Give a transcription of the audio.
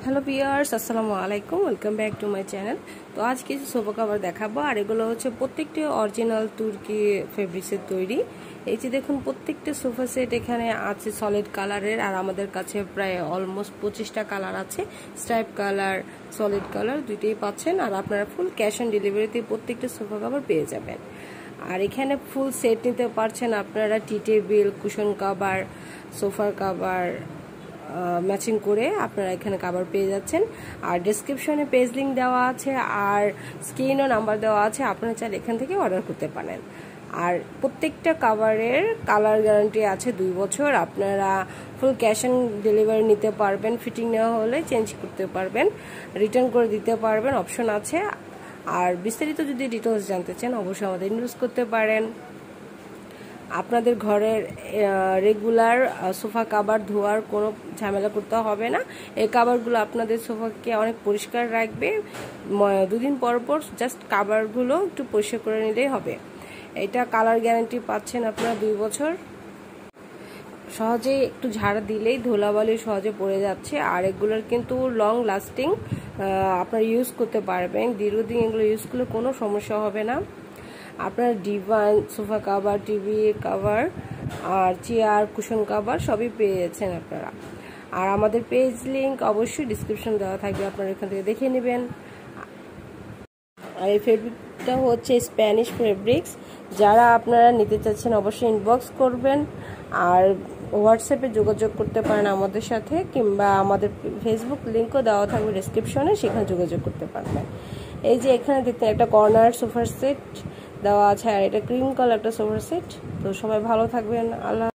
Hello viewers, আসসালামু আলাইকুম। Welcome back to my channel. তো আজ কিছু সোফা কভার দেখাবো, আর এগুলো হচ্ছে প্রত্যেকটি অরিজিনাল তুর্কি ফেব্রিক্সের তৈরি। এই যে দেখুন, প্রত্যেকটা সোফা সেট এখানে আছে সলিড কালারের, আর আমাদের কাছে প্রায় অলমোস্ট 25টা কালার আছে। স্ট্রাইপ কালার, সলিড কালার দুইটাই পাচ্ছেন, আর আপনারা ফুল ক্যাশ অন ডেলিভারিতে প্রত্যেকটা সোফা কভার পেয়ে যাবেন। আর এখানে ফুল সেট নিতে পারছেন আপনারা, টি টেবিল, কুশন কভার, সোফার কভার ম্যাচিং করে আপনারা এখানে কভার পেয়ে যাচ্ছেন। আর ডেসক্রিপশনে পেজ লিঙ্ক দেওয়া আছে, আর স্ক্রিনও নাম্বার দেওয়া আছে, আপনারা চাইলে এখান থেকে অর্ডার করতে পারেন। আর প্রত্যেকটা কভারের কালার গ্যারান্টি আছে 2 বছর। আপনারা ফুল ক্যাশ অন ডেলিভারি নিতে পারবেন, ফিটিং নেওয়া হলে চেঞ্জ করতে পারবেন, রিটার্ন করে দিতে পারবেন, অপশন আছে। আর বিস্তারিত যদি ডিটেলস জানতে চান অবশ্যই আমাদের ইনবক্স করতে পারেন। আপনাদের ঘরের রেগুলার সোফা কভার ধোয়ার কোনো ঝামেলা করতে হবে না। এই কভারগুলো আপনাদের সোফাকে অনেক পরিষ্কার রাখবে। 2 দিন পর পর জাস্ট কভারগুলো একটু পরিষ্কার করে নিলেই হবে। এটা কালার গ্যারান্টি পাচ্ছেন আপনারা 2 বছর। সহজে একটু ঝাড় দিলেই ধুলাবালি সহজে পড়ে যাচ্ছে। আর এগুলোর কিন্তু লং লাস্টিং, আপনারা ইউজ করতে পারবেন দীর্ঘদিন। এগুলো ইউজ করলে কোনো সমস্যা হবে না। আপনার divan, sofa cover, TV cover, আর চেয়ার, কুশন কভার সবই পেয়ে যাচ্ছেন আপনারা। আর আমাদের পেজ লিঙ্ক অবশ্যই ডিসক্রিপশন দেওয়া থাকবে, আপনারা এখান থেকে দেখে নেবেন। আর এই ফেব্রিকটা হচ্ছে স্প্যানিশ ফেব্রিক্স। যারা আপনারা নিতে চাচ্ছেন অবশ্যই ইনবক্স করবেন, আর হোয়াটসঅ্যাপে যোগাযোগ করতে পারেন আমাদের সাথে, কিংবা আমাদের ফেসবুক লিঙ্কও দেওয়া থাকবে ডিসক্রিপশনে, সেখানে যোগাযোগ করতে পারবেন। এই যে এখানে দেখতে একটা কর্নার সোফার সেট দেওয়া আছে, আর এটা ক্রিম কালার একটা সোফার সেট। তো সবাই ভালো থাকবেন। আল্লাহ।